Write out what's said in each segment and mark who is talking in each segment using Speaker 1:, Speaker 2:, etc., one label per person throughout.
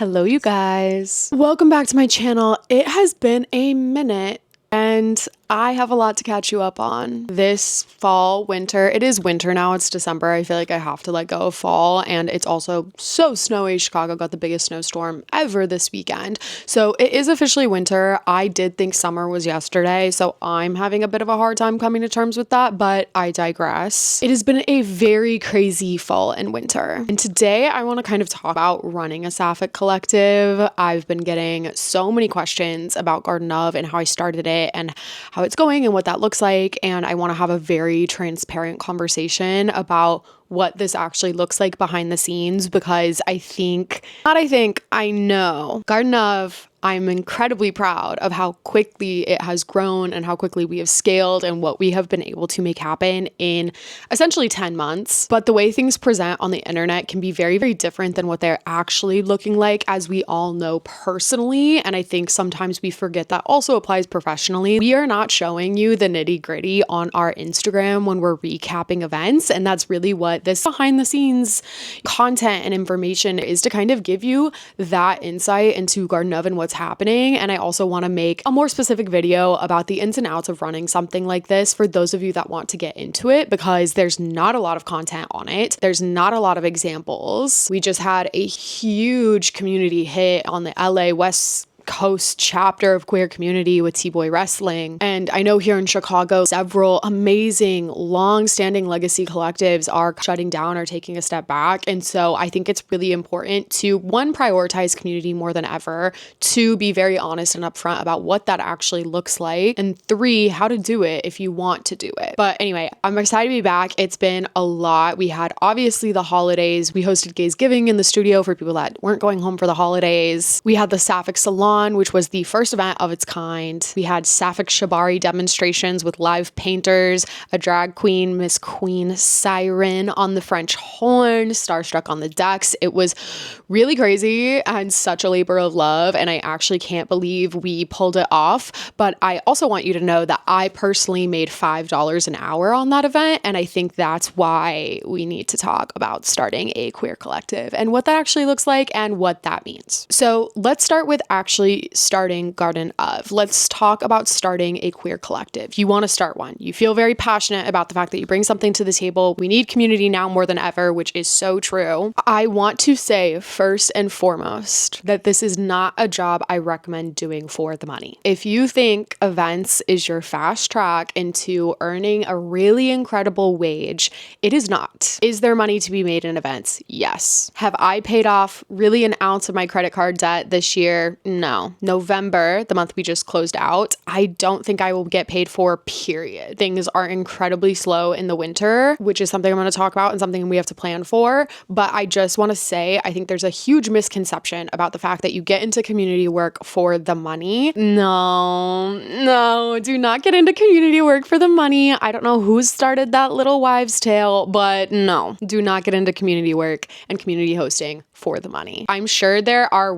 Speaker 1: Hello, you guys. Welcome back to my channel. It has been a minute and I have a lot to catch you up on. This fall, winter, it is winter now, it's December. I feel like I have to let go of fall, and it's also so snowy. Chicago got the biggest snowstorm ever this weekend. So it is officially winter. I did think summer was yesterday, so I'm having a bit of a hard time coming to terms with that, but I digress. It has been a very crazy fall and winter. And today I want to kind of talk about running a Sapphic Collective. I've been getting so many questions about Garden of and how I started it and how it's going and what that looks like. And I want to have a very transparent conversation about what this actually looks like behind the scenes, because I know Garden of, I'm incredibly proud of how quickly it has grown and how quickly we have scaled and what we have been able to make happen in essentially 10 months. But the way things present on the internet can be very, very different than what they're actually looking like, as we all know personally. And I think sometimes we forget that also applies professionally. We are not showing you the nitty gritty on our Instagram when we're recapping events. And that's really what this behind the scenes content and information is, to kind of give you that insight into Garden of and what's happening. And I also want to make a more specific video about the ins and outs of running something like this for those of you that want to get into it, because there's not a lot of content on it. There's not a lot of examples. We just had a huge community hit on the LA West Coast chapter of Queer Community with T-Boy Wrestling. And I know here in Chicago, several amazing, long-standing legacy collectives are shutting down or taking a step back. And so I think it's really important to, one, prioritize community more than ever, two, be very honest and upfront about what that actually looks like, and three, how to do it if you want to do it. But anyway, I'm excited to be back. It's been a lot. We had obviously the holidays. We hosted Gays Giving in the studio for people that weren't going home for the holidays. We had the Sapphic Salon, which was the first event of its kind. We had Sapphic Shibari demonstrations with live painters, a drag queen, Miss Queen Siren on the French horn, Starstruck on the decks. It was really crazy and such a labor of love, and I actually can't believe we pulled it off. But I also want you to know that I personally made $5 an hour on that event, and I think that's why we need to talk about starting a queer collective and what that actually looks like and what that means. So let's start with actually starting Garden of. Let's talk about starting a queer collective. You want to start one. You feel very passionate about the fact that you bring something to the table. We need community now more than ever, which is so true. I want to say first and foremost that this is not a job I recommend doing for the money. If you think events is your fast track into earning a really incredible wage, it is not. Is there money to be made in events? Yes. Have I paid off really an ounce of my credit card debt this year? No. November, the month we just closed out, I don't think I will get paid for, period. Things are incredibly slow in the winter, which is something I'm going to talk about and something we have to plan for. But I just want to say, I think there's a huge misconception about the fact that you get into community work for the money. No, do not get into community work for the money. I don't know who started that little wives' tale, but no, do not get into community work and community hosting for the money. I'm positive there are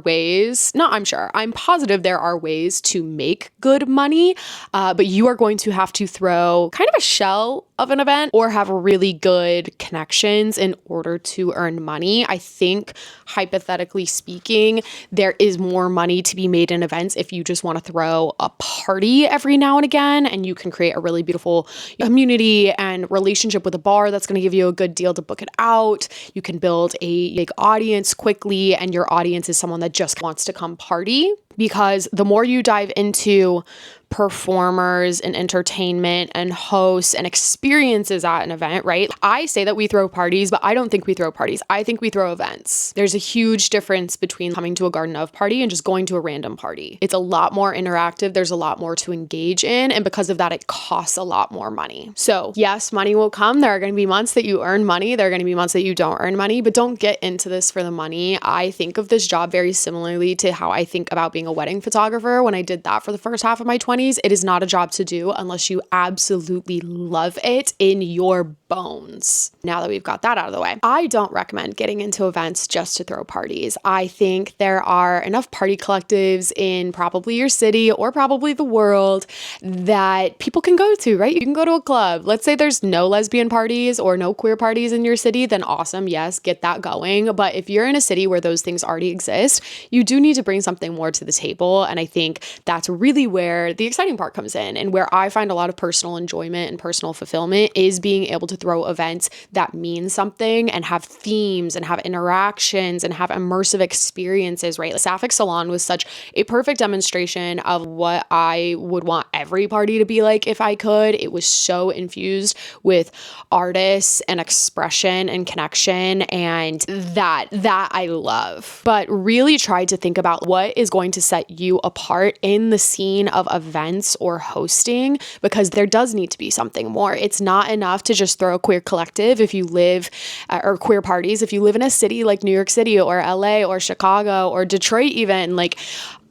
Speaker 1: ways to make good money, but you are going to have to throw kind of a shell of an event or have really good connections in order to earn money. I think, hypothetically speaking, there is more money to be made in events if you just want to throw a party every now and again, and you can create a really beautiful community and relationship with a bar that's going to give you a good deal to book it out. You can build a big audience quickly, and your audience is someone that just wants to come party. Because the more you dive into performers and entertainment and hosts and experiences at an event, right? I say that we throw parties, but I don't think we throw parties. I think we throw events. There's a huge difference between coming to a Garden of party and just going to a random party. It's a lot more interactive. There's a lot more to engage in. And because of that, it costs a lot more money. So yes, money will come. There are going to be months that you earn money. There are going to be months that you don't earn money, but don't get into this for the money. I think of this job very similarly to how I think about being being a wedding photographer when I did that for the first half of my 20s. It is not a job to do unless you absolutely love it in your bones. Now that we've got that out of the way, I don't recommend getting into events just to throw parties. I think there are enough party collectives in probably your city or probably the world that people can go to, right? You can go to a club. Let's say there's no lesbian parties or no queer parties in your city, then awesome. Yes, get that going. But if you're in a city where those things already exist, you do need to bring something more to the table. And I think that's really where the exciting part comes in, and where I find a lot of personal enjoyment and personal fulfillment is being able to throw events that mean something and have themes and have interactions and have immersive experiences, right? Sapphic Salon was such a perfect demonstration of what I would want every party to be like if I could. It was so infused with artists and expression and connection, and that I love. But really try to think about what is going to set you apart in the scene of events or hosting, because there does need to be something more. It's not enough to just throw a queer collective if you live or queer parties if you live in a city like New York City or LA or Chicago or Detroit, even like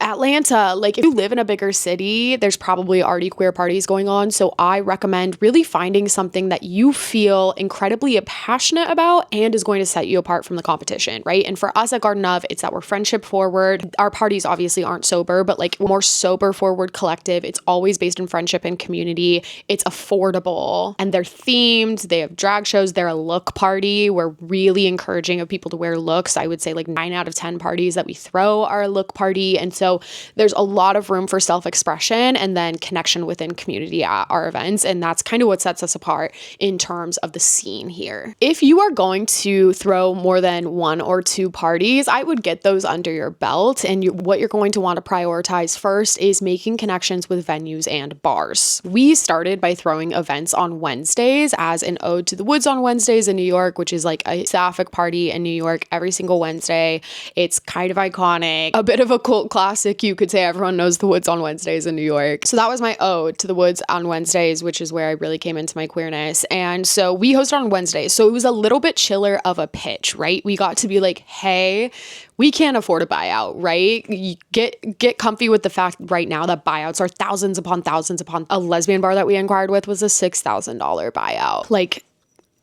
Speaker 1: Atlanta. Like if you live in a bigger city, there's probably already queer parties going on. So I recommend really finding something that you feel incredibly passionate about and is going to set you apart from the competition, right? And for us at Garden of, it's that we're friendship forward. Our parties obviously aren't sober, but like more sober forward collective. It's always based in friendship and community. It's affordable and they're themed. They have drag shows. They're a look party. We're really encouraging of people to wear looks. I would say like 9 out of 10 parties that we throw are a look party. And so there's a lot of room for self-expression and then connection within community at our events. And that's kind of what sets us apart in terms of the scene here. If you are going to throw more than 1 or 2 parties, I would get those under your belt. And what you're going to want to prioritize first is making connections with venues and bars. We started by throwing events on Wednesdays as an ode to the Woods on Wednesdays in New York, which is like a Sapphic party in New York every single Wednesday. It's kind of iconic, a bit of a cult classic. You could say everyone knows the Woods on Wednesdays in New York. So that was my ode to the Woods on Wednesdays, which is where I really came into my queerness. And so we hosted on Wednesdays. So it was a little bit chiller of a pitch, right? We got to be like, hey, we can't afford a buyout, right? You get comfy with the fact right now that buyouts are thousands upon a lesbian bar that we inquired with was a $6,000 buyout. Like,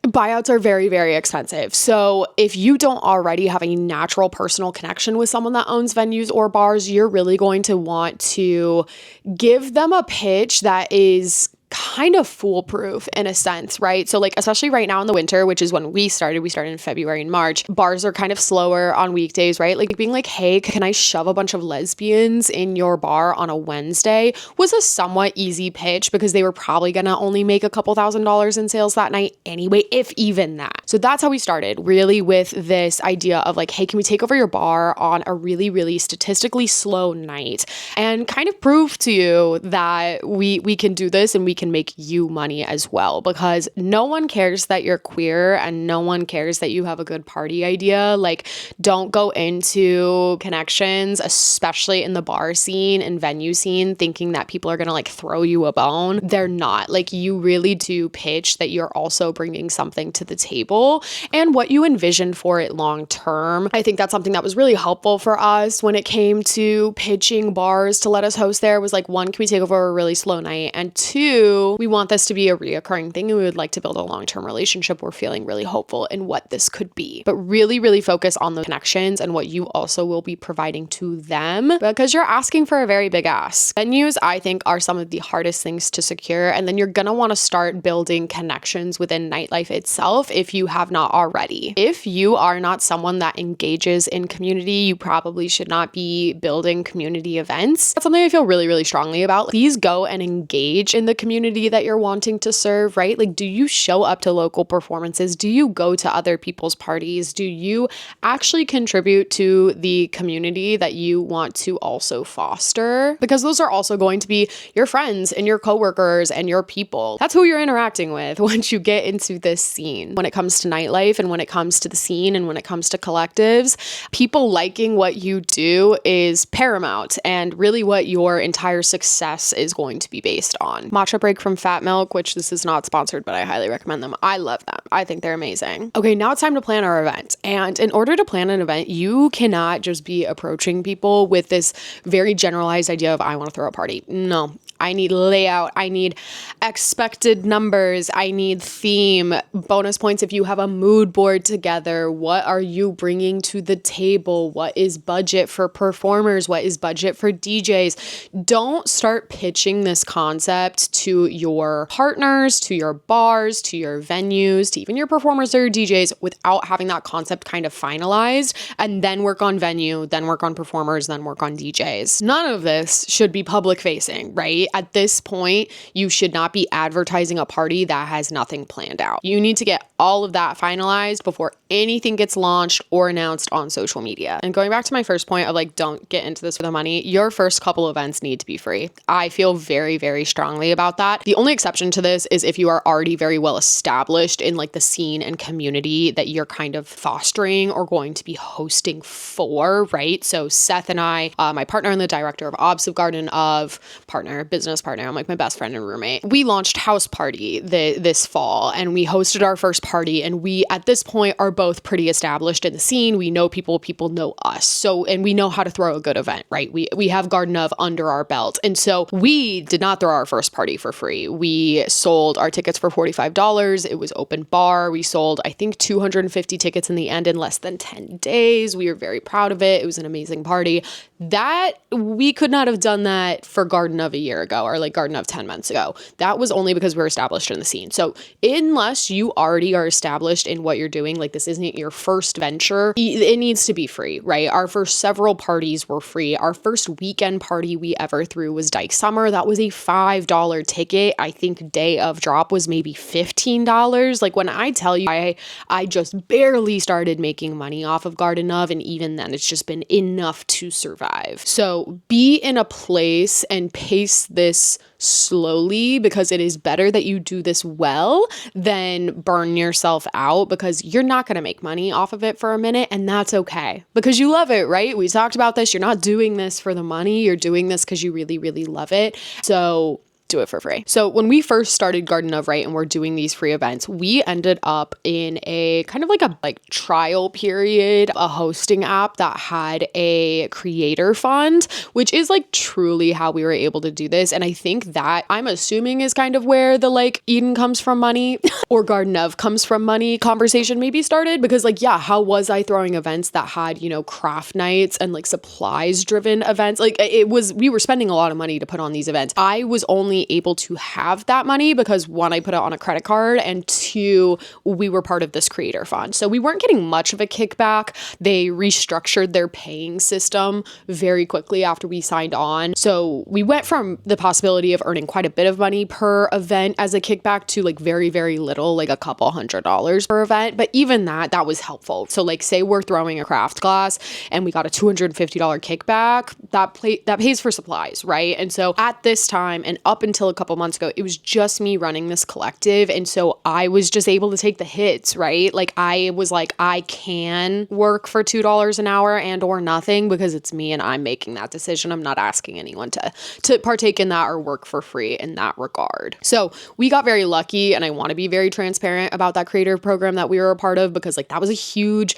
Speaker 1: buyouts are very, very expensive. So if you don't already have a natural personal connection with someone that owns venues or bars, you're really going to want to give them a pitch that is kind of foolproof in a sense, right? So like, especially right now in the winter, which is when we started in February and March, bars are kind of slower on weekdays, right? Like being like, hey, can I shove a bunch of lesbians in your bar on a Wednesday was a somewhat easy pitch because they were probably gonna only make a couple $1,000s in sales that night anyway, if even that. So that's how we started, really, with this idea of like, hey, can we take over your bar on a really, really statistically slow night and kind of prove to you that we can do this and we can make you money as well, because no one cares that you're queer and no one cares that you have a good party idea. Like, don't go into connections, especially in the bar scene and venue scene, thinking that people are gonna like throw you a bone. They're not. Like, you really do pitch that you're also bringing something to the table and what you envision for it long term. I think that's something that was really helpful for us when it came to pitching bars to let us host there. Was like, 1, can we take over a really slow night? And 2, we want this to be a reoccurring thing and we would like to build a long-term relationship. We're feeling really hopeful in what this could be, but really, really focus on the connections and what you also will be providing to them, because you're asking for a very big ask. Venues, I think, are some of the hardest things to secure. And then you're going to want to start building connections within nightlife itself if you have not already. If you are not someone that engages in community, you probably should not be building community events. That's something I feel really, really strongly about. Please go and engage in the community that you're wanting to serve, right? Like, do you show up to local performances? Do you go to other people's parties? Do you actually contribute to the community that you want to also foster? Because those are also going to be your friends and your coworkers and your people. That's who you're interacting with once you get into this scene. When it comes to nightlife and when it comes to the scene and when it comes to collectives, people liking what you do is paramount and really what your entire success is going to be based on. Matcha break from Fat Milk, which this is not sponsored, but I highly recommend them. I love them. I think they're amazing. Okay, now it's time to plan our event. And in order to plan an event, you cannot just be approaching people with this very generalized idea of, I want to throw a party. No. I need layout. I need expected numbers. I need theme. Bonus points if you have a mood board together. What are you bringing to the table? What is budget for performers? What is budget for DJs? Don't start pitching this concept to your partners, to your bars, to your venues, to even your performers or your DJs without having that concept kind of finalized, and then work on venue, then work on performers, then work on DJs. None of this should be public facing, right? At this point, you should not be advertising a party that has nothing planned out. You need to get all of that finalized before anything gets launched or announced on social media. And going back to my first point of like, don't get into this for the money, your first couple events need to be free. I feel very, very strongly about that. The only exception to this is if you are already very well established in like the scene and community that you're kind of fostering or going to be hosting for, right? So Seth and I, my partner and the director of Obs of Garden of, business partner, I'm like my best friend and roommate. We launched House Party this fall, and we hosted our first party, and we at this point are both pretty established in the scene. We know people know us. So, and we know how to throw a good event, right? We have Garden of under our belt. And so we did not throw our first party for free. We sold our tickets for $45. It was open bar. We sold, I think, 250 tickets in the end in less than 10 days. We were very proud of it. It was an amazing party. That we could not have done that for Garden of a year ago or like Garden of 10 months ago. That was only because we were established in the scene. So unless you already are established in what you're doing, like this isn't your first venture, it needs to be free, right? Our first several parties were free. Our first weekend party we ever threw was Dyke Summer. That was a $5 ticket. I think day of drop was maybe $15. Like when I tell you, I just barely started making money off of Garden of, and even then it's just been enough to survive. So be in a place and pace this slowly, because it is better that you do this well than burn yourself out, because you're not going to make money off of it for a minute, and that's okay because you love it, right? We talked about this. You're not doing this for the money. You're doing this because you really, really love it. So do it for free. So when we first started Garden of, right, and we're doing these free events, we ended up in a kind of like a trial period, a hosting app that had a creator fund, which is like truly how we were able to do this. And I think that, I'm assuming, is kind of where the like Eden comes from money or Garden of comes from money conversation maybe started, because like, yeah, how was I throwing events that had, you know, craft nights and like supplies driven events? Like we were spending a lot of money to put on these events. I was only able to have that money because, one, I put it on a credit card, and two, we were part of this creator fund. So we weren't getting much of a kickback. They restructured their paying system very quickly after we signed on. So we went from the possibility of earning quite a bit of money per event as a kickback to like very, very little, like a couple $100 per event. But even that was helpful. So like, say we're throwing a craft class and we got a $250 kickback, that pays for supplies, right? And so at this time and up until a couple months ago, it was just me running this collective. And so I was just able to take the hits, right? Like I was like, I can work for $2 an hour and or nothing, because it's me and I'm making that decision. I'm not asking anyone to partake in that or work for free in that regard. So we got very lucky, and I want to be very transparent about that creator program that we were a part of, because like that was a huge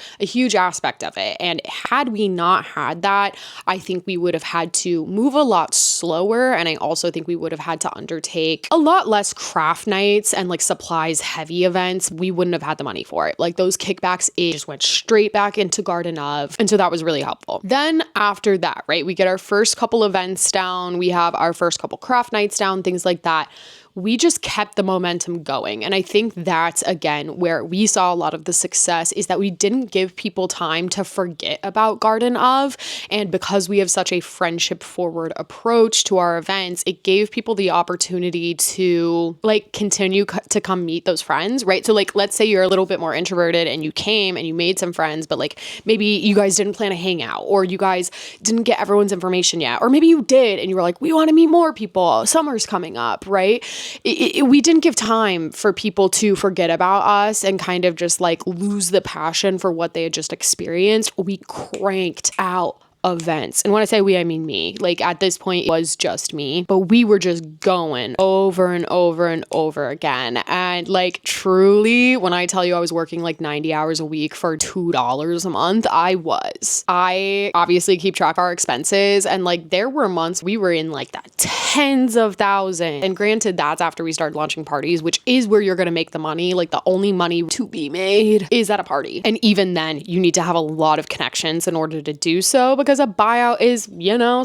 Speaker 1: aspect of it. And had we not had that, I think we would have had to move a lot slower. And I also think we would have had to undertake a lot less craft nights and like supplies heavy events. We wouldn't have had the money for it. Like those kickbacks, it just went straight back into Garden of. And so that was really helpful. Then after that, right, we get our first couple events down. We have our first couple craft nights down, things like that. We just kept the momentum going. And I think that's, again, where we saw a lot of the success, is that we didn't give people time to forget about Garden of. And because we have such a friendship forward approach to our events, it gave people the opportunity to like continue to come meet those friends, right? So like, let's say you're a little bit more introverted and you came and you made some friends, but like maybe you guys didn't plan a hangout, or you guys didn't get everyone's information yet, or maybe you did and you were like, we want to meet more people. Summer's coming up, right? We didn't give time for people to forget about us and kind of just like lose the passion for what they had just experienced. We cranked out events. And when I say we, I mean me. Like at this point, it was just me, but we were just going over and over and over again. And like truly, when I tell you I was working like 90 hours a week for $2 a month, I obviously keep track of our expenses. And like there were months we were in like that tens of thousands. And granted, that's after we started launching parties, which is where you're going to make the money. Like the only money to be made is at a party. And even then, you need to have a lot of connections in order to do so, because a buyout is,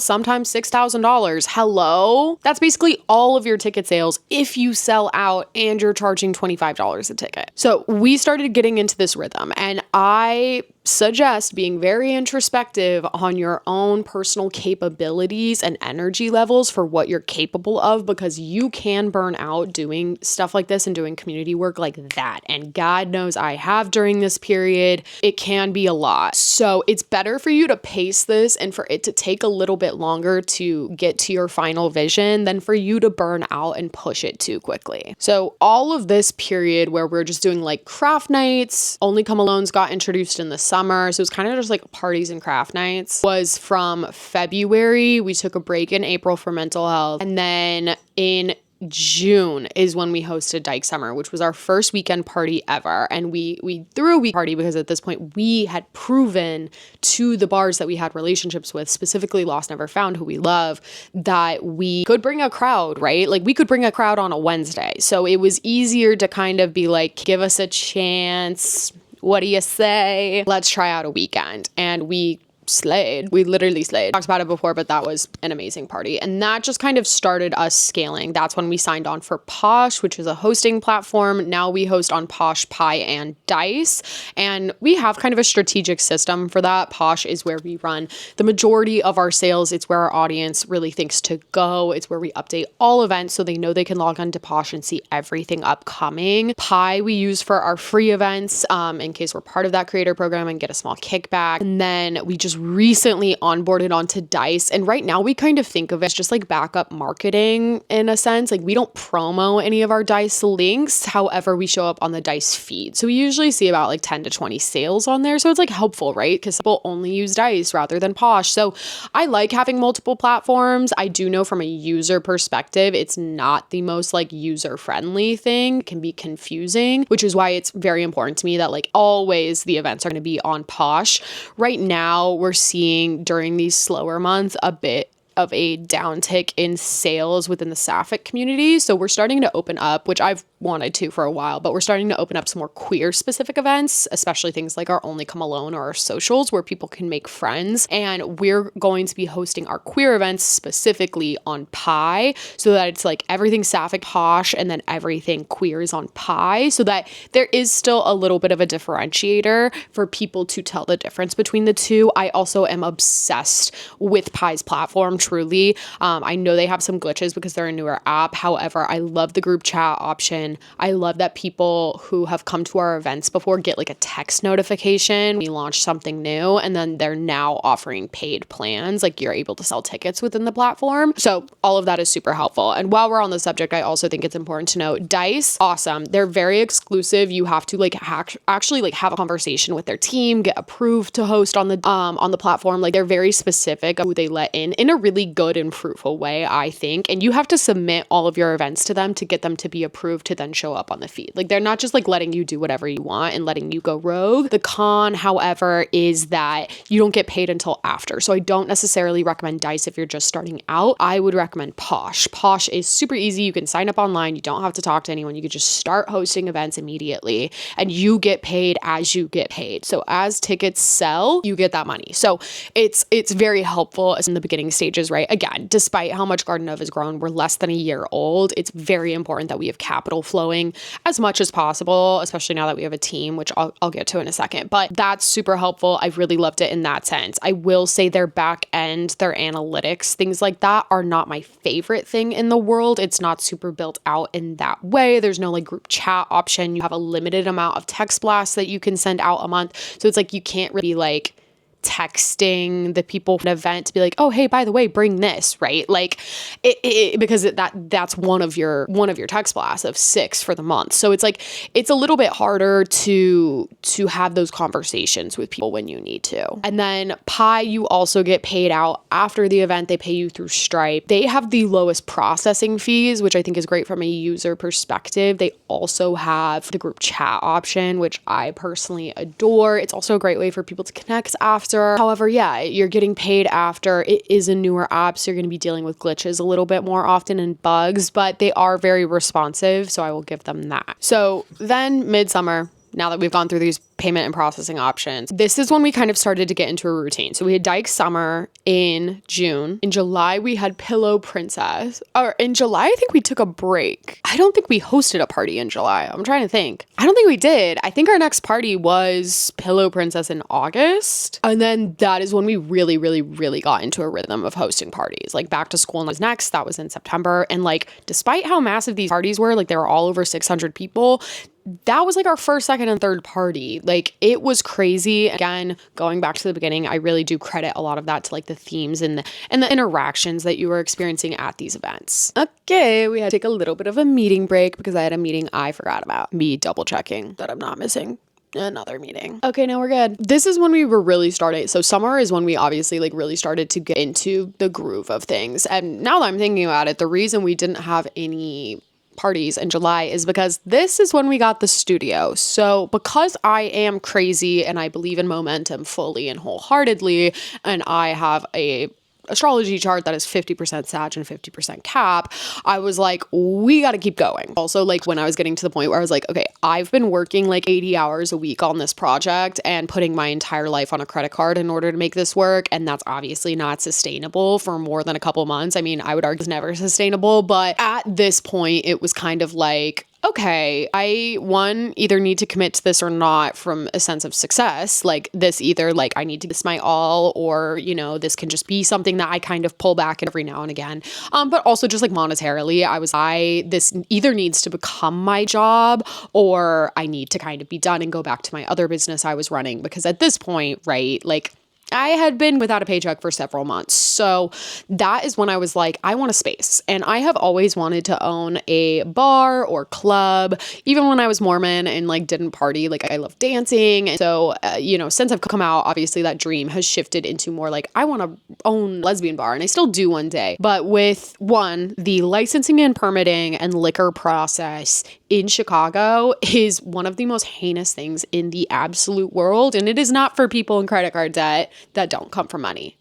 Speaker 1: sometimes $6,000. Hello? That's basically all of your ticket sales if you sell out and you're charging $25 a ticket. So we started getting into this rhythm, and I suggest being very introspective on your own personal capabilities and energy levels for what you're capable of, because you can burn out doing stuff like this and doing community work like that. And God knows I have during this period. It can be a lot. So it's better for you to pace this and for it to take a little bit longer to get to your final vision than for you to burn out and push it too quickly. So all of this period where we're just doing like craft nights, Only Come Alones got introduced in the summer. So it was kind of just like parties and craft nights, was from February. We took a break in April for mental health. And then in June is when we hosted Dyke Summer, which was our first weekend party ever. And we threw a week party because at this point we had proven to the bars that we had relationships with, specifically Lost Never Found, who we love, that we could bring a crowd, right? Like we could bring a crowd on a Wednesday. So it was easier to kind of be like, give us a chance. What do you say? Let's try out a weekend. And we slayed. We literally slayed. Talked about it before, but that was an amazing party. And that just kind of started us scaling. That's when we signed on for Posh, which is a hosting platform. Now we host on Posh, Pi, and Dice. And we have kind of a strategic system for that. Posh is where we run the majority of our sales. It's where our audience really thinks to go. It's where we update all events so they know they can log on to Posh and see everything upcoming. Pi we use for our free events in case we're part of that creator program and get a small kickback. And then we just recently onboarded onto Dice. And right now we kind of think of it as just like backup marketing in a sense. Like we don't promo any of our Dice links. However, we show up on the Dice feed. So we usually see about like 10 to 20 sales on there. So it's like helpful, right? Because people only use Dice rather than Posh. So I like having multiple platforms. I do know from a user perspective, it's not the most like user friendly thing. It can be confusing, which is why it's very important to me that like always the events are going to be on Posh. Right now, we're seeing during these slower months a bit of a downtick in sales within the Sapphic community. So we're starting to open up, which I've wanted to for a while, but we're starting to open up some more queer specific events, especially things like our Only Come Alone or our socials where people can make friends. And we're going to be hosting our queer events specifically on Pi so that it's like everything Sapphic Posh and then everything queer is on Pi, so that there is still a little bit of a differentiator for people to tell the difference between the two. I also am obsessed with Pi's platform. Truly. I know they have some glitches because they're a newer app. However, I love the group chat option. I love that people who have come to our events before get like a text notification. We launched something new and then they're now offering paid plans. Like you're able to sell tickets within the platform. So all of that is super helpful. And while we're on the subject, I also think it's important to note Dice, awesome. They're very exclusive. You have to like actually like have a conversation with their team, get approved to host on the platform. Like they're very specific of who they let in a really good and fruitful way, I think. And you have to submit all of your events to them to get them to be approved to then show up on the feed. Like they're not just like letting you do whatever you want and letting you go rogue. The con, however, is that you don't get paid until after. So I don't necessarily recommend Dice if you're just starting out. I would recommend Posh. Posh is super easy. You can sign up online. You don't have to talk to anyone. You could just start hosting events immediately and you get paid as you get paid. So as tickets sell, you get that money. So it's very helpful as in the beginning stages, right? Again, despite how much Garden of has grown, we're less than a year old. It's very important that we have capital flowing as much as possible, especially now that we have a team, which I'll get to in a second. But that's super helpful. I've really loved it in that sense. I will say their back end, their analytics, things like that are not my favorite thing in the world. It's not super built out in that way. There's no like group chat option. You have a limited amount of text blasts that you can send out a month. So it's like you can't really like texting the people from an event to be like, oh, hey, by the way, bring this, right? Like because that's one of your text blasts of 6 for the month. So it's like, it's a little bit harder to have those conversations with people when you need to. And then Pi, you also get paid out after the event. They pay you through Stripe. They have the lowest processing fees, which I think is great from a user perspective. They also have the group chat option, which I personally adore. It's also a great way for people to connect after. However, yeah, you're getting paid after. It is a newer app, so you're going to be dealing with glitches a little bit more often and bugs, but they are very responsive, so I will give them that. So then midsummer, now that we've gone through these payment and processing options, this is when we kind of started to get into a routine. So we had Dyke Summer in June. In July, we had Pillow Princess. Or in July, I think we took a break. I don't think we hosted a party in July. I'm trying to think. I don't think we did. I think our next party was Pillow Princess in August. And then that is when we really, really, really got into a rhythm of hosting parties. Like back to school was next. That was in September. And like, despite how massive these parties were, like they were all over 600 people, that was like our first, second, and third party. Like it was crazy. Again, going back to the beginning, I really do credit a lot of that to like the themes and the interactions that you were experiencing at these events. Okay, we had to take a little bit of a meeting break because I had a meeting I forgot about. Me double checking that I'm not missing another meeting. Okay, now we're good. This is when we were really starting. So summer is when we obviously like really started to get into the groove of things. And now that I'm thinking about it, the reason we didn't have any parties in July is because this is when we got the studio. So because I am crazy and I believe in momentum fully and wholeheartedly, and I have a astrology chart that is 50% Sag and 50% Cap, I was like, we got to keep going. Also, like when I was getting to the point where I was like, okay, I've been working like 80 hours a week on this project and putting my entire life on a credit card in order to make this work. And that's obviously not sustainable for more than a couple months. I mean, I would argue it's never sustainable, but at this point it was kind of like, okay, I either need to commit to this or not from a sense of success. Like this either like I need to give this my all, or, you know, this can just be something that I kind of pull back every now and again. But also just like monetarily, this either needs to become my job or I need to kind of be done and go back to my other business I was running. Because at this point, right, like I had been without a paycheck for several months. So that is when I was like, I want a space. And I have always wanted to own a bar or club, even when I was Mormon and like didn't party. Like I love dancing. And so, since I've come out, obviously that dream has shifted into more like, I want to own a lesbian bar, and I still do one day. But with the licensing and permitting and liquor process in Chicago is one of the most heinous things in the absolute world. And it is not for people in credit card debt that don't come from money.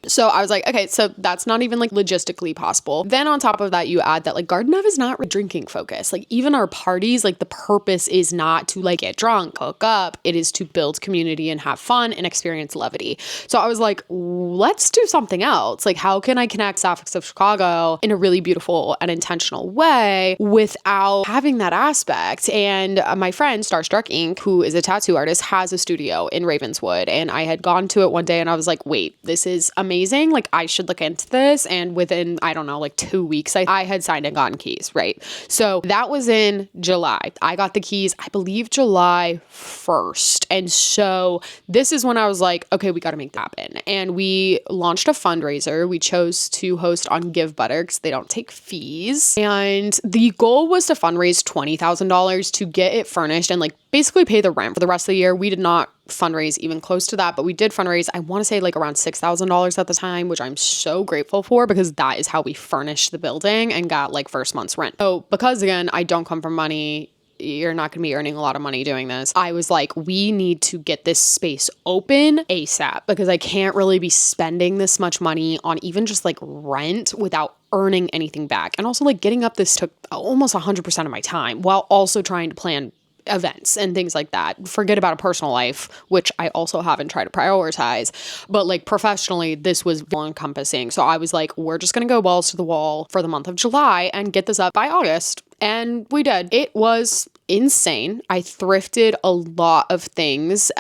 Speaker 1: So I was like, okay, so that's not even like logistically possible. Then on top of that, you add that like Garden of is not really drinking focused. Like even our parties, like the purpose is not to like get drunk, hook up. It is to build community and have fun and experience levity. So I was like, let's do something else. Like how can I connect Sapphics of Chicago in a really beautiful and intentional way without having that aspect? And my friend Starstruck Inc., who is a tattoo artist, has a studio in Ravenswood. And I had gone to it one day and I was like, wait, this is amazing. Like I should look into this. And within, I don't know, like 2 weeks, I had signed and gotten keys, right? So that was in July. I got the keys, I believe July 1st. And so this is when I was like, okay, we got to make that happen. And we launched a fundraiser. We chose to host on Give Butter because they don't take fees. And the goal was to fundraise $20,000 to get it furnished and like basically pay the rent for the rest of the year. We did not fundraise even close to that, but we did fundraise, I want to say like around $6,000 at the time, which I'm so grateful for because that is how we furnished the building and got like first month's rent. So because again, I don't come from money, you're not going to be earning a lot of money doing this. I was like, we need to get this space open ASAP because I can't really be spending this much money on even just like rent without earning anything back. And also like getting up this took almost 100% of my time while also trying to plan events and things like that. Forget about a personal life, which I also haven't tried to prioritize, but like professionally, this was all encompassing. So I was like, we're just going to go balls to the wall for the month of July and get this up by August. And we did. It was insane. I thrifted a lot of things.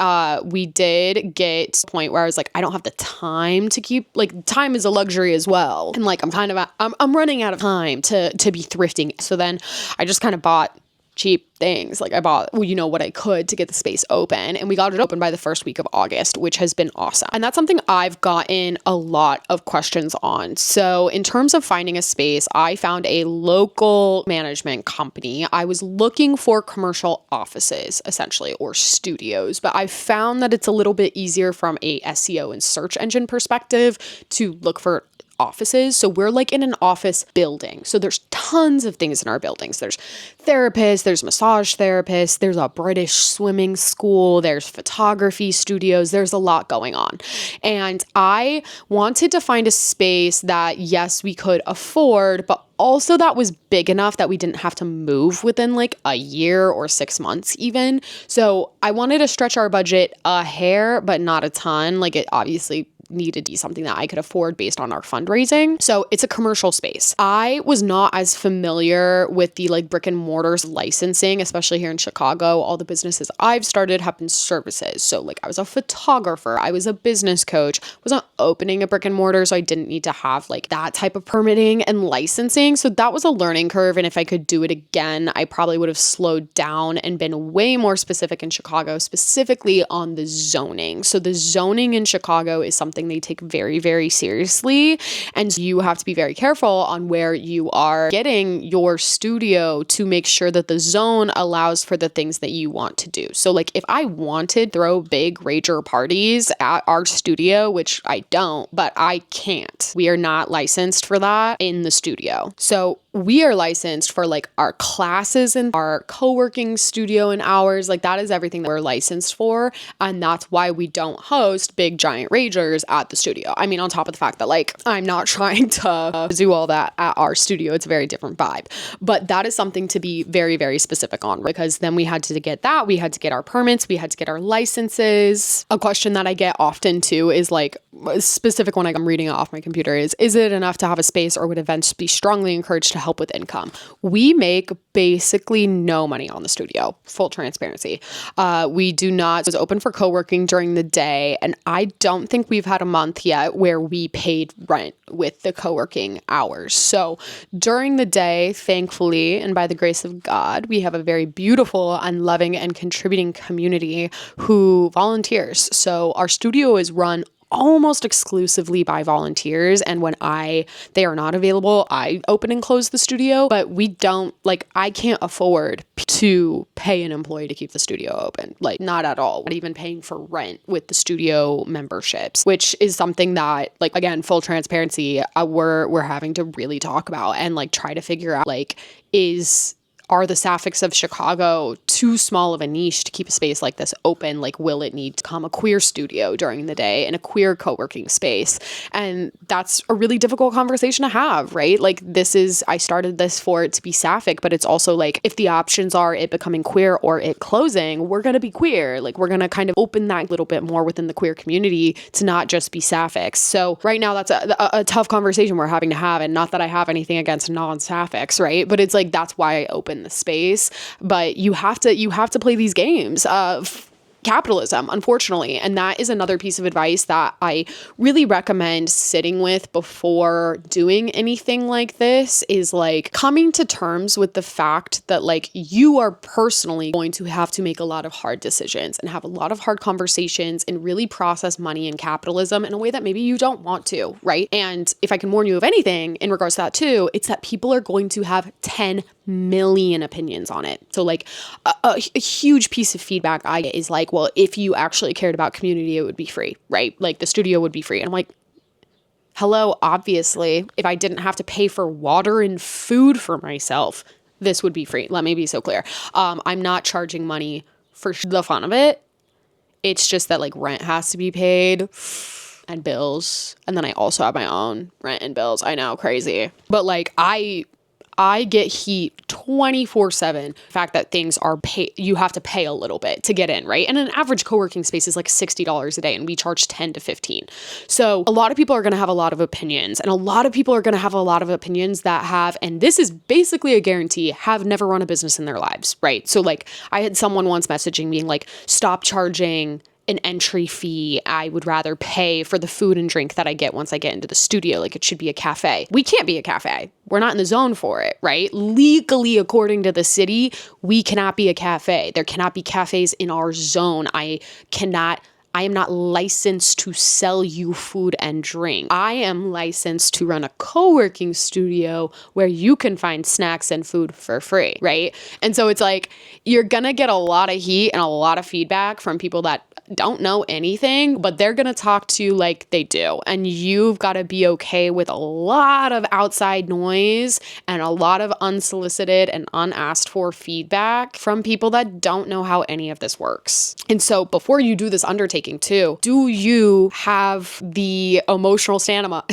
Speaker 1: We did get to the point where I was like, I don't have the time to keep, like time is a luxury as well. And like, I'm running out of time to be thrifting. So then I just kind of bought cheap things. Like I bought, what I could to get the space open, and we got it open by the first week of August, which has been awesome. And that's something I've gotten a lot of questions on. So in terms of finding a space, I found a local management company. I was looking for commercial offices essentially, or studios, but I found that it's a little bit easier from a SEO and search engine perspective to look for offices. So we're like in an office building. So there's tons of things in our buildings. There's therapists, there's massage therapists, there's a British swimming school, there's photography studios, there's a lot going on. And I wanted to find a space that, yes, we could afford, but also that was big enough that we didn't have to move within like a year or 6 months even. So I wanted to stretch our budget a hair, but not a ton. Like it obviously needed to be something that I could afford based on our fundraising. So it's a commercial space. I was not as familiar with the like brick and mortars licensing, especially here in Chicago. All the businesses I've started have been services. So like I was a photographer, I was a business coach, wasn't opening a brick and mortar. So I didn't need to have like that type of permitting and licensing. So that was a learning curve. And if I could do it again, I probably would have slowed down and been way more specific in Chicago, specifically on the zoning. So the zoning in Chicago is something they take very, very seriously. And you have to be very careful on where you are getting your studio to make sure that the zone allows for the things that you want to do. So like if I wanted to throw big rager parties at our studio, which I don't, but I can't. We are not licensed for that in the studio. So we are licensed for like our classes and our co-working studio and hours. Like that is everything that we're licensed for. And that's why we don't host big giant ragers at the studio. I mean, on top of the fact that like, I'm not trying to do all that at our studio. It's a very different vibe, but that is something to be very, very specific on, because then we had to get that. We had to get our permits. We had to get our licenses. A question that I get often too is like a specific one I'm reading it off my computer is it enough to have a space, or would events be strongly encouraged to help with income? We make basically no money on the studio, full transparency. We do not. It was open for co-working during the day, and I don't think we've had a month yet where we paid rent with the co-working hours. So during the day, thankfully, and by the grace of God, we have a very beautiful and loving and contributing community who volunteers. So our studio is run almost exclusively by volunteers. And when they are not available, I open and close the studio, but we don't I can't afford to pay an employee to keep the studio open. Like not at all. Not even paying for rent with the studio memberships, which is something that again, full transparency, we're having to really talk about and try to figure out are the Sapphics of Chicago too small of a niche to keep a space like this open? Will it need to become a queer studio during the day and a queer co-working space? And that's a really difficult conversation to have, right? I started this for it to be Sapphic, but it's also if the options are it becoming queer or it closing, we're going to be queer. We're going to kind of open that a little bit more within the queer community to not just be Sapphics. So right now that's a tough conversation we're having to have. And not that I have anything against non-Sapphics, right? But it's that's why I open the space. But you have to play these games of capitalism, unfortunately. And that is another piece of advice that I really recommend sitting with before doing anything like this is coming to terms with the fact that you are personally going to have to make a lot of hard decisions and have a lot of hard conversations and really process money and capitalism in a way that maybe you don't want to, right? And if I can warn you of anything in regards to that too, it's that people are going to have 10 million opinions on it. So a huge piece of feedback I get is well, if you actually cared about community, it would be free, right? The studio would be free. And I'm hello, obviously, if I didn't have to pay for water and food for myself, this would be free. Let me be so clear. I'm not charging money for the fun of it. It's just that rent has to be paid and bills. And then I also have my own rent and bills. I know, crazy. But I get heat 24/7. The fact that things are you have to pay a little bit to get in, right? And an average co-working space is $60 a day, and we charge 10 to 15. So a lot of people are going to have a lot of opinions, and a lot of people are going to have a lot of opinions that have, and this is basically a guarantee, have never run a business in their lives, right? So I had someone once messaging me stop charging an entry fee. I would rather pay for the food and drink that I get once I get into the studio. Like, it should be a cafe. We can't be a cafe. We're not in the zone for it, right? Legally, according to the city, we cannot be a cafe. There cannot be cafes in our zone. I am not licensed to sell you food and drink. I am licensed to run a co-working studio where you can find snacks and food for free, right? And so it's like, you're gonna get a lot of heat and a lot of feedback from people that don't know anything, but they're gonna talk to you like they do. And you've got to be okay with a lot of outside noise and a lot of unsolicited and unasked for feedback from people that don't know how any of this works. And so before you do this undertaking too, do you have the emotional stamina?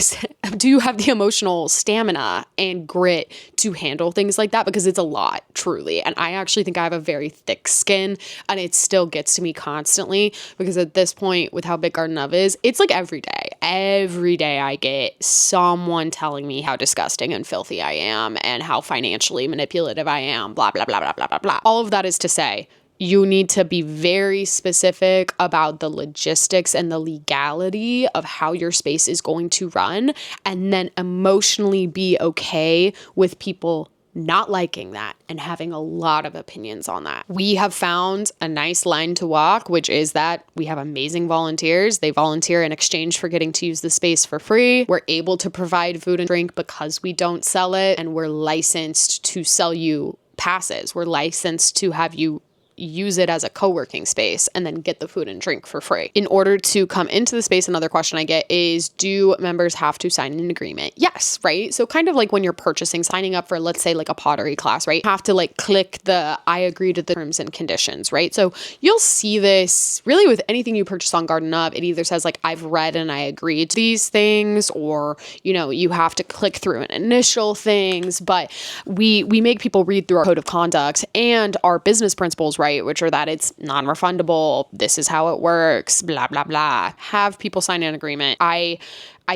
Speaker 1: Do you have the emotional stamina and grit to handle things like that? Because it's a lot, truly. And I actually think I have a very thick skin, and it still gets to me constantly, because at this point, with how big Garden of is, it's like every day. Every day I get someone telling me how disgusting and filthy I am and how financially manipulative I am, blah, blah, blah, blah, blah, blah, blah. All of that is to say, you need to be very specific about the logistics and the legality of how your space is going to run, and then emotionally be okay with people not liking that and having a lot of opinions on that. We have found a nice line to walk, which is that we have amazing volunteers. They volunteer in exchange for getting to use the space for free. We're able to provide food and drink because we don't sell it, and we're licensed to sell you passes. We're licensed to have you use it as a co-working space and then get the food and drink for free. In order to come into the space, another question I get is, do members have to sign an agreement? Yes, right? So kind of like when you're purchasing, signing up for, let's say, like a pottery class, right? You have to like click the I agree to the terms and conditions, right? So you'll see this really with anything you purchase on Garden Of. It either says like, I've read and I agree to these things, or, you know, you have to click through an initial things, but we make people read through our code of conduct and our business principles, right? Which are that it's non-refundable, this is how it works, blah, blah, blah. Have people sign an agreement. I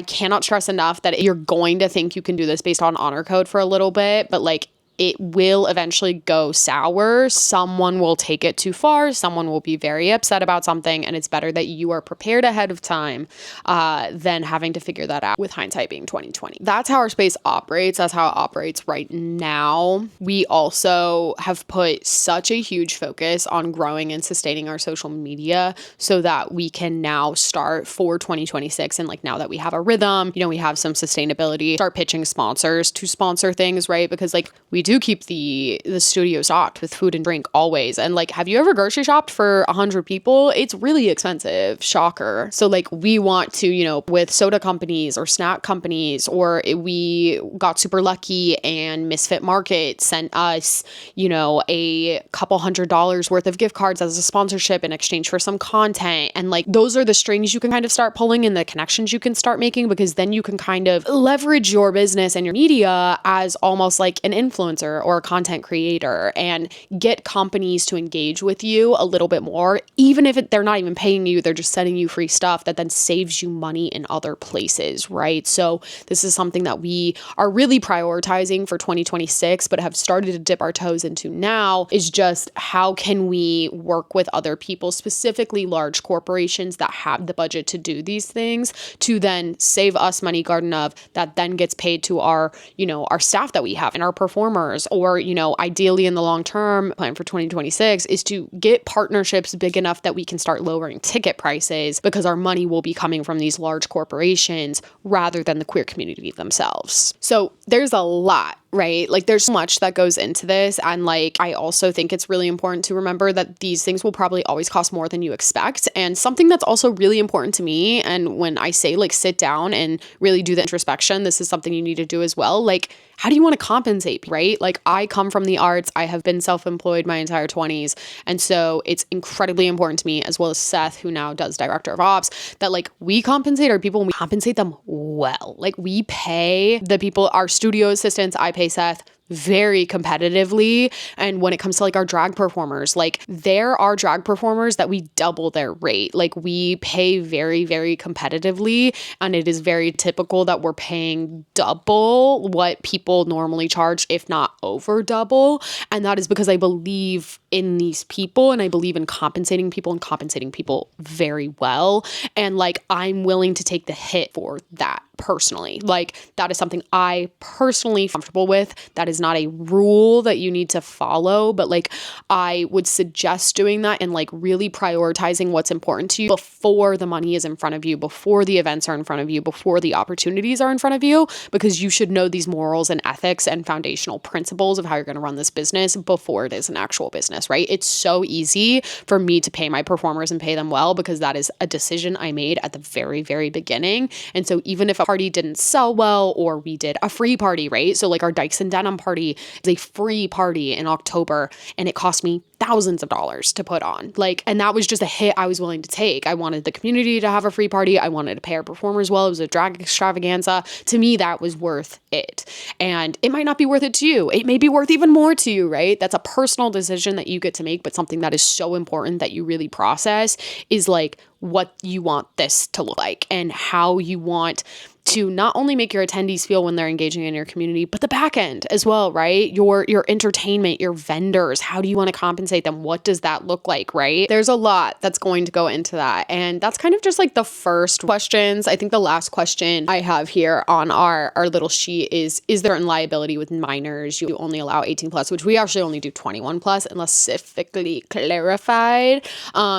Speaker 1: cannot stress enough that you're going to think you can do this based on honor code for a little bit, but like, it will eventually go sour. Someone will take it too far. Someone will be very upset about something. And it's better that you are prepared ahead of time than having to figure that out with hindsight being 2020. That's how our space operates. That's how it operates right now. We also have put such a huge focus on growing and sustaining our social media so that we can now start for 2026. And like, now that we have a rhythm, you know, we have some sustainability, start pitching sponsors to sponsor things, right? Because like, we do keep the studio stocked with food and drink always. And like, have you ever grocery shopped for 100 people? It's really expensive. Shocker. So like, we want to, you know, with soda companies or snack companies, or we got super lucky and Misfit Market sent us, you know, a couple $100 worth of gift cards as a sponsorship in exchange for some content. And like, those are the strings you can kind of start pulling and the connections you can start making, because then you can kind of leverage your business and your media as almost like an influencer or a content creator, and get companies to engage with you a little bit more, even if they're not even paying you, they're just sending you free stuff that then saves you money in other places, right? So this is something that we are really prioritizing for 2026, but have started to dip our toes into now, is just how can we work with other people, specifically large corporations that have the budget to do these things, to then save us money, Garden Of, that then gets paid to our, you know, our staff that we have and our performers. Or, you know, ideally in the long term plan for 2026 is to get partnerships big enough that we can start lowering ticket prices, because our money will be coming from these large corporations rather than the queer community themselves. So there's a lot, right? Like, there's so much that goes into this. And like, I also think it's really important to remember that these things will probably always cost more than you expect. And something that's also really important to me, and when I say like sit down and really do the introspection, this is something you need to do as well. Like, how do you want to compensate, right? Like, I come from the arts. I have been self-employed my entire 20s. And so it's incredibly important to me, as well as Seth, who now does director of ops, that like, we compensate our people and we compensate them well. Like, we pay the people, our studio assistants, I pay Seth very competitively. And when it comes to like our drag performers, like there are drag performers that we double their rate. Like we pay very, very competitively, and it is very typical that we're paying double what people normally charge, if not over double. And that is because I believe in these people, and I believe in compensating people very well. And like, I'm willing to take the hit for that personally. Like that is something I personally comfortable with. That is not a rule that you need to follow, but like I would suggest doing that and like really prioritizing what's important to you before the money is in front of you, before the events are in front of you, before the opportunities are in front of you, because you should know these morals and ethics and foundational principles of how you're going to run this business before it is an actual business, right? It's so easy for me to pay my performers and pay them well because that is a decision I made at the very, very beginning. And so even if a party didn't sell well, or we did a free party, right? So like our Dykes and Denim party is a free party in October, and it cost me thousands of dollars to put on. Like, and that was just a hit I was willing to take. I wanted the community to have a free party. I wanted to pay our performers well. It was a drag extravaganza. To me, that was worth it. And it might not be worth it to you. It may be worth even more to you, right? That's a personal decision that you get to make, but something that is so important that you really process is like what you want this to look like and how you want to not only make your attendees feel when they're engaging in your community, but the back end as well, right? Your entertainment, your vendors, how do you want to compensate them? What does that look like, right? There's a lot that's going to go into that. And that's kind of just like the first questions. I think the last question I have here on our little sheet is there an liability with minors? You only allow 18 plus, which we actually only do 21 plus unless specifically clarified.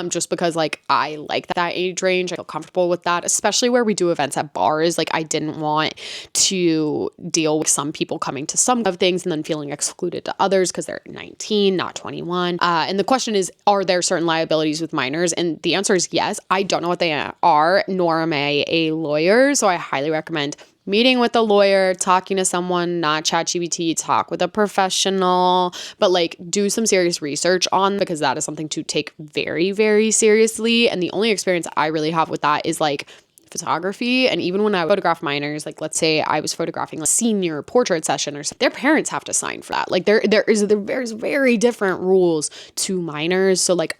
Speaker 1: Just because like I like that age range. I feel comfortable with that, especially where we do events at bars. Like I didn't want to deal with some people coming to some of things and then feeling excluded to others because they're 19, not 21. And the question is, are there certain liabilities with minors? And the answer is yes. I don't know what they are, nor am I a lawyer. So I highly recommend meeting with a lawyer, talking to someone, not ChatGPT, talk with a professional, but like do some serious research on, because that is something to take very, very seriously. And the only experience I really have with that is like photography. And even when I photograph minors, like let's say I was photographing a senior portrait session or something, their parents have to sign for that. Like there's very different rules to minors. So like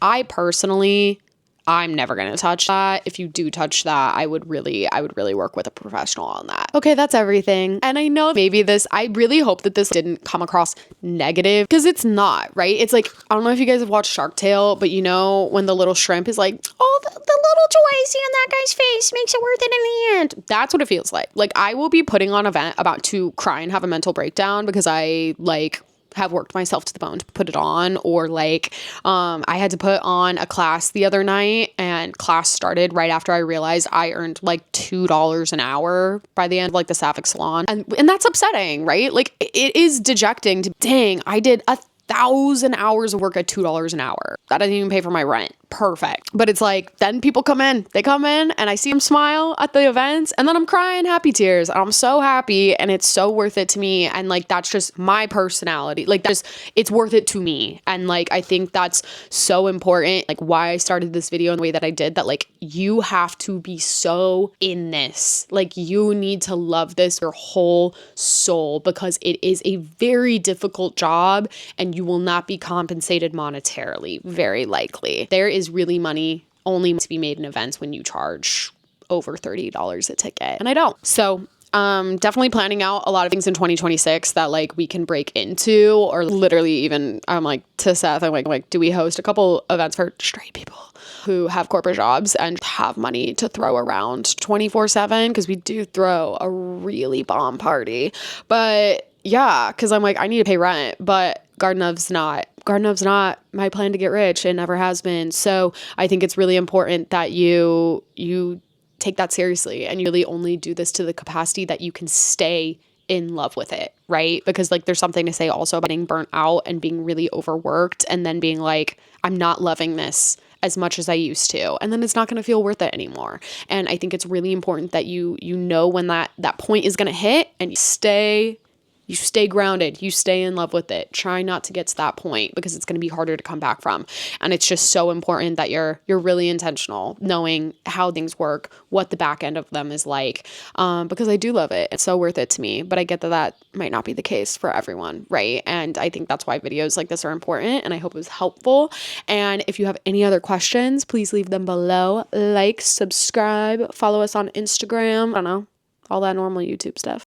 Speaker 1: I'm never going to touch that. If you do touch that, I would really work with a professional on that. Okay, that's everything. And I know I really hope that this didn't come across negative, because it's not, right? It's like, I don't know if you guys have watched Shark Tale, but you know, when the little shrimp is like, oh, the little joy I see on that guy's face makes it worth it in the end. That's what it feels like. Like I will be putting on an event about to cry and have a mental breakdown because I like have worked myself to the bone to put it on, or like I had to put on a class the other night, and class started right after I realized I earned like $2 an hour by the end of like the Sapphic salon, and that's upsetting, right? Like it is dejecting to, dang, I did 1,000 hours of work at $2 an hour. That doesn't even pay for my rent. Perfect. But it's like, then people come in, and I see them smile at the events, and then I'm crying happy tears. I'm so happy, and it's so worth it to me. And like, that's just my personality. Like it's worth it to me. And like, I think that's so important. Like why I started this video in the way that I did, that like, you have to be so in this. Like you need to love this your whole soul, because it is a very difficult job and you will not be compensated monetarily, very likely. There is really money only to be made in events when you charge over $30 a ticket, and I don't. So definitely planning out a lot of things in 2026 that like we can break into, or literally even I'm like to Seth, I'm like, do we host a couple events for straight people who have corporate jobs and have money to throw around 24/7? Because we do throw a really bomb party. But yeah, because I'm like, I need to pay rent, but Garden of's not my plan to get rich. It never has been. So I think it's really important that you take that seriously, and you really only do this to the capacity that you can stay in love with it, right? Because like there's something to say also about being burnt out and being really overworked, and then being like, I'm not loving this as much as I used to, and then it's not going to feel worth it anymore. And I think it's really important that you know when that point is going to hit, and you stay You stay grounded, you stay in love with it. Try not to get to that point because it's going to be harder to come back from. And it's just so important that you're really intentional, knowing how things work, what the back end of them is like, because I do love it. It's so worth it to me, but I get that that might not be the case for everyone, right? And I think that's why videos like this are important, and I hope it was helpful. And if you have any other questions, please leave them below. Like, subscribe, follow us on Instagram. I don't know, all that normal YouTube stuff.